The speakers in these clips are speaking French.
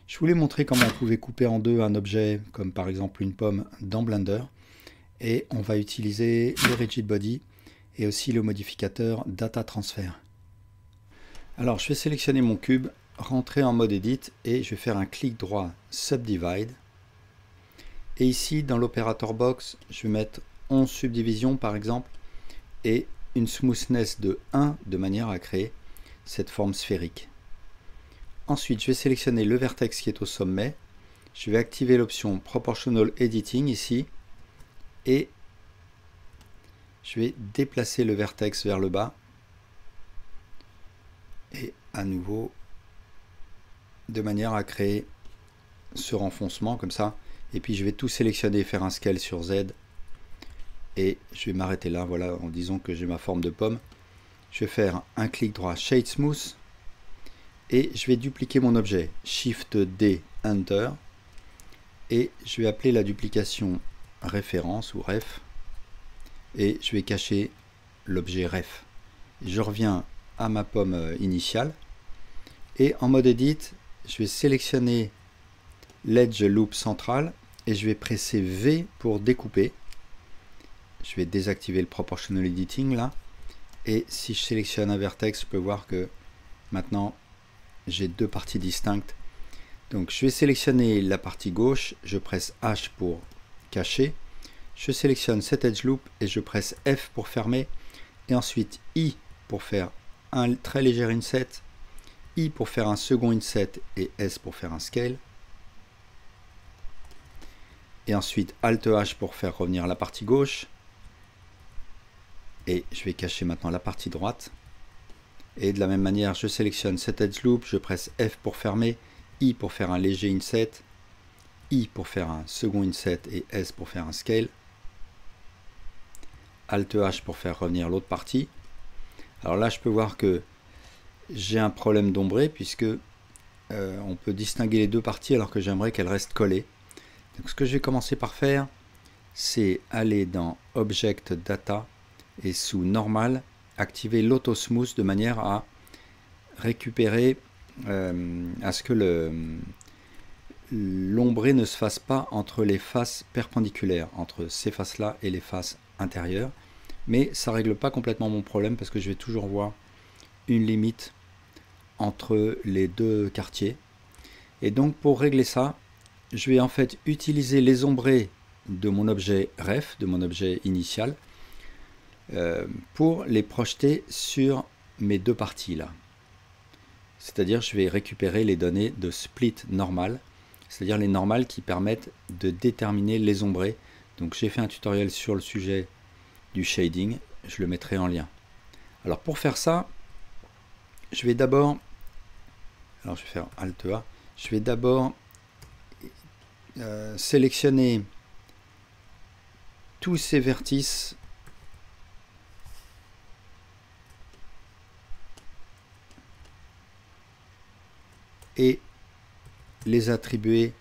Je voulais montrer comment on pouvait couper en deux un objet, comme par exemple une pomme, dans Blender. Et on va utiliser le Rigid Body et aussi le modificateur Data Transfer. Alors je vais sélectionner mon cube, rentrer en mode Edit et je vais faire un clic droit Subdivide. Et ici dans l'opérateur box, je vais mettre 11 subdivisions par exemple et une smoothness de 1 de manière à créer cette forme sphérique. Ensuite, je vais sélectionner le vertex qui est au sommet. Je vais activer l'option Proportional Editing ici. Et je vais déplacer le vertex vers le bas. Et à nouveau, de manière à créer ce renfoncement comme ça. Et puis je vais tout sélectionner, faire un scale sur Z. Et je vais m'arrêter là, voilà, en disant que j'ai ma forme de pomme. Je vais faire un clic droit Shade Smooth. Et je vais dupliquer mon objet, Shift D, Enter, et je vais appeler la duplication référence ou ref, et je vais cacher l'objet ref. Je reviens à ma pomme initiale, et en mode Edit, je vais sélectionner l'Edge Loop central, et je vais presser V pour découper. Je vais désactiver le Proportional Editing là, et si je sélectionne un vertex, je peux voir que maintenant, j'ai deux parties distinctes. Donc je vais sélectionner la partie gauche, je presse H pour cacher, je sélectionne cet edge loop et je presse F pour fermer, et ensuite I pour faire un très léger inset, I pour faire un second inset et S pour faire un scale, et ensuite Alt H pour faire revenir la partie gauche, et je vais cacher maintenant la partie droite. Et de la même manière, je sélectionne cet edge loop, je presse F pour fermer, I pour faire un léger inset, I pour faire un second inset et S pour faire un scale. Alt H pour faire revenir l'autre partie. Alors là, je peux voir que j'ai un problème d'ombré puisque on peut distinguer les deux parties alors que j'aimerais qu'elles restent collées. Donc ce que je vais commencer par faire, c'est aller dans Object Data et sous Normal, activer l'Auto Smooth de manière à récupérer, à ce que l'ombré ne se fasse pas entre les faces perpendiculaires, entre ces faces-là et les faces intérieures. Mais ça ne règle pas complètement mon problème parce que je vais toujours voir une limite entre les deux quartiers. Et donc pour régler ça, je vais en fait utiliser les ombrés de mon objet ref, de mon objet initial, pour les projeter sur mes deux parties là. C'est-à-dire je vais récupérer les données de split normal, c'est-à-dire les normales qui permettent de déterminer les ombrés. Donc j'ai fait un tutoriel sur le sujet du shading, je le mettrai en lien. Alors pour faire ça, je vais d'abord, alors je vais faire Alt A, je vais d'abord sélectionner tous ces vertices et les attribuer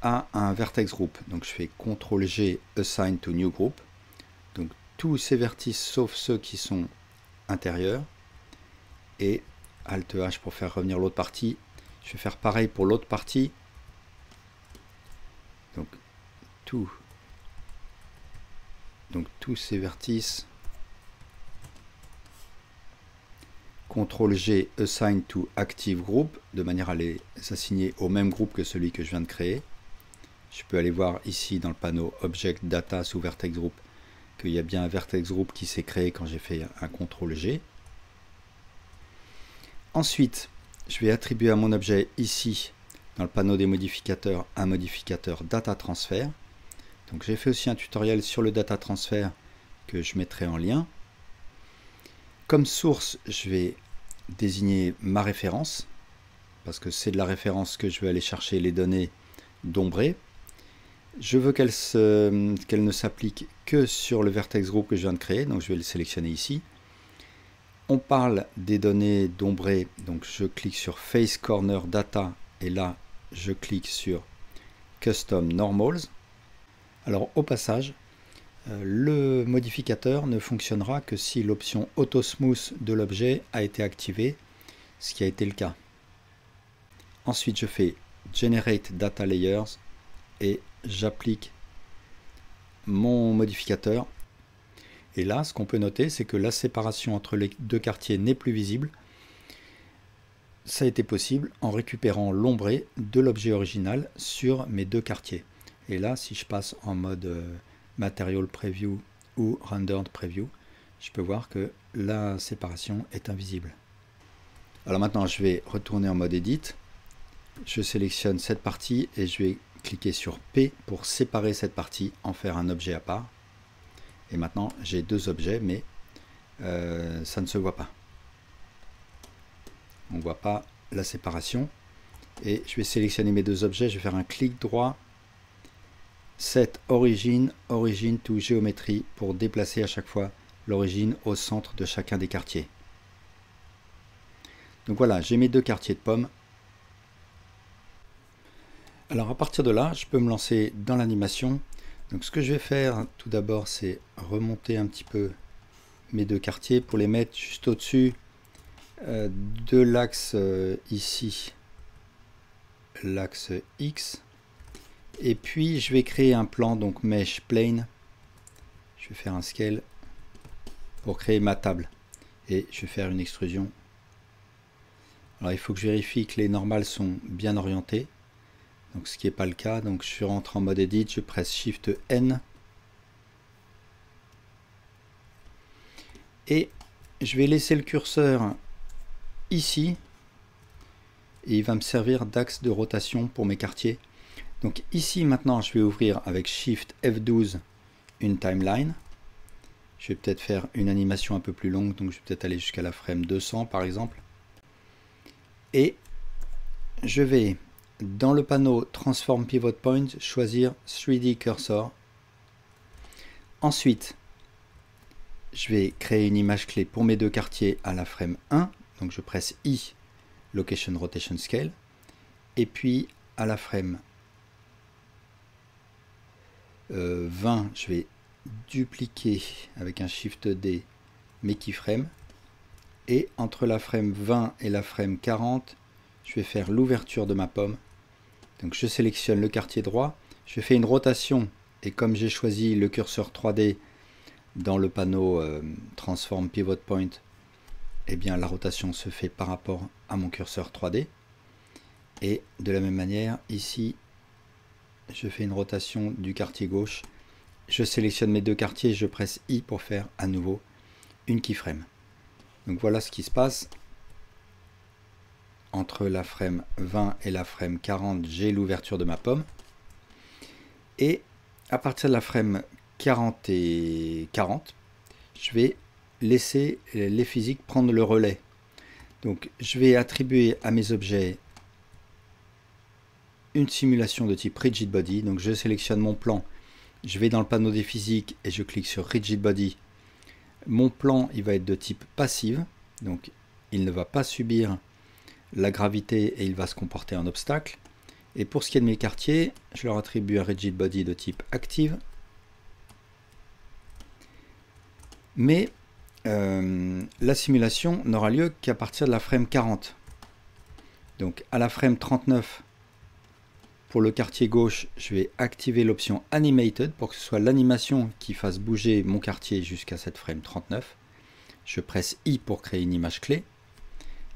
à un vertex group. Donc je fais CTRL G, Assign to New Group. Donc tous ces vertices sauf ceux qui sont intérieurs. Et Alt H pour faire revenir l'autre partie. Je vais faire pareil pour l'autre partie. Donc tous ces vertices. CTRL G, Assign to Active Group, de manière à les assigner au même groupe que celui que je viens de créer. Je peux aller voir ici dans le panneau Object Data sous Vertex Group qu'il y a bien un Vertex Group qui s'est créé quand j'ai fait un CTRL G. Ensuite, je vais attribuer à mon objet ici, dans le panneau des modificateurs, un modificateur Data Transfer. Donc j'ai fait aussi un tutoriel sur le Data Transfer que je mettrai en lien. Comme source, je vais désigner ma référence, parce que c'est de la référence que je vais aller chercher les données d'ombré. Je veux qu'elle ne s'applique que sur le vertex group que je viens de créer, donc je vais le sélectionner ici. On parle des données d'ombré, donc je clique sur Face Corner Data, et là je clique sur Custom Normals. Alors au passage, Le modificateur ne fonctionnera que si l'option Auto Smooth de l'objet a été activée, ce qui a été le cas. Ensuite, je fais Generate Data Layers et j'applique mon modificateur. Et là, ce qu'on peut noter, c'est que la séparation entre les deux quartiers n'est plus visible. Ça a été possible en récupérant l'ombré de l'objet original sur mes deux quartiers. Et là, si je passe en mode Material Preview ou Rendered Preview, je peux voir que la séparation est invisible. Alors maintenant, je vais retourner en mode Edit. Je sélectionne cette partie et je vais cliquer sur P pour séparer cette partie, en faire un objet à part. Et maintenant, j'ai deux objets, mais ça ne se voit pas. On ne voit pas la séparation. Et je vais sélectionner mes deux objets, je vais faire un clic droit, Set Origin, Origin to Geometry, pour déplacer à chaque fois l'origine au centre de chacun des quartiers. Donc voilà, j'ai mes deux quartiers de pommes. Alors à partir de là, je peux me lancer dans l'animation. Donc ce que je vais faire tout d'abord, c'est remonter un petit peu mes deux quartiers pour les mettre juste au-dessus de l'axe ici, l'axe X. Et puis je vais créer un plan, donc Mesh Plane. Je vais faire un scale pour créer ma table. Et je vais faire une extrusion. Alors il faut que je vérifie que les normales sont bien orientées. Donc ce qui n'est pas le cas. Donc je rentre en mode Edit, je presse Shift N. Et je vais laisser le curseur ici. Et il va me servir d'axe de rotation pour mes quartiers. Donc ici maintenant je vais ouvrir avec Shift F12 une timeline. Je vais peut-être faire une animation un peu plus longue, donc je vais peut-être aller jusqu'à la frame 200 par exemple. Et je vais dans le panneau Transform Pivot Point choisir 3D Cursor. Ensuite, je vais créer une image clé pour mes deux quartiers à la frame 1. Donc je presse I, Location Rotation Scale. Et puis à la frame 20, je vais dupliquer avec un Shift D mes keyframes. Et entre la frame 20 et la frame 40, je vais faire l'ouverture de ma pomme. Donc je sélectionne le quartier droit, je fais une rotation et comme j'ai choisi le curseur 3D dans le panneau Transform Pivot Point, eh bien la rotation se fait par rapport à mon curseur 3D. Et de la même manière, ici, je fais une rotation du quartier gauche. Je sélectionne mes deux quartiers, je presse I pour faire à nouveau une keyframe. Donc voilà ce qui se passe. Entre la frame 20 et la frame 40, j'ai l'ouverture de ma pomme. Et à partir de la frame 40 et 40, je vais laisser les physiques prendre le relais. Donc je vais attribuer à mes objets une simulation de type Rigid Body. Donc je sélectionne mon plan, je vais dans le panneau des physiques et je clique sur Rigid Body. Mon plan, il va être de type passive, donc il ne va pas subir la gravité et il va se comporter en obstacle. Et pour ce qui est de mes quartiers, je leur attribue un Rigid Body de type active. Mais la simulation n'aura lieu qu'à partir de la frame 40. Donc à la frame 39, pour le quartier gauche, je vais activer l'option Animated pour que ce soit l'animation qui fasse bouger mon quartier jusqu'à cette frame 39. Je presse I pour créer une image clé.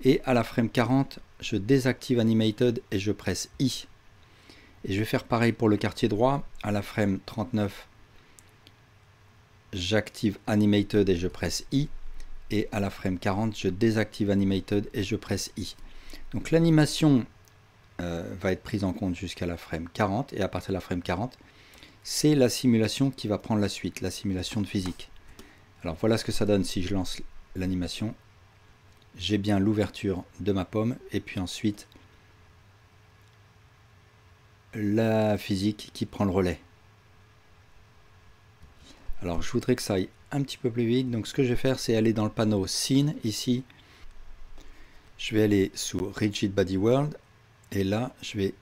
Et à la frame 40, je désactive Animated et je presse I. Et je vais faire pareil pour le quartier droit. À la frame 39, j'active Animated et je presse I. Et à la frame 40, je désactive Animated et je presse I. Donc l'animation va être prise en compte jusqu'à la frame 40. Et à partir de la frame 40, c'est la simulation qui va prendre la suite, la simulation de physique. Alors voilà ce que ça donne si je lance l'animation. J'ai bien l'ouverture de ma pomme et puis ensuite la physique qui prend le relais. Alors je voudrais que ça aille un petit peu plus vite, donc ce que je vais faire c'est aller dans le panneau Scene ici. Je vais aller sous Rigid Body World et là je vais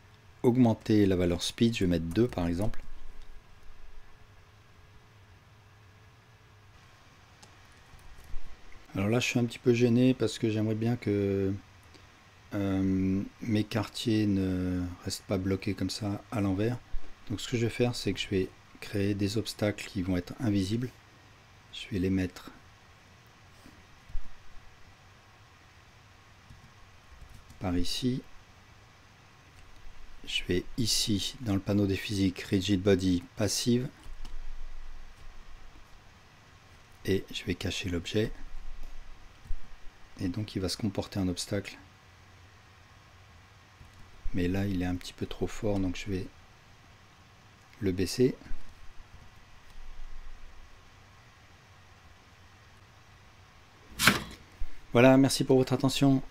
augmenter la valeur speed, je vais mettre 2 par exemple. Alors là, je suis un petit peu gêné parce que j'aimerais bien que mes quartiers ne restent pas bloqués comme ça à l'envers. Donc ce que je vais faire, c'est que je vais créer des obstacles qui vont être invisibles. Je vais les mettre par ici. Je vais ici, dans le panneau des physiques, Rigid Body Passive. Et je vais cacher l'objet. Et donc il va se comporter en obstacle. Mais là, il est un petit peu trop fort, donc je vais le baisser. Voilà, merci pour votre attention.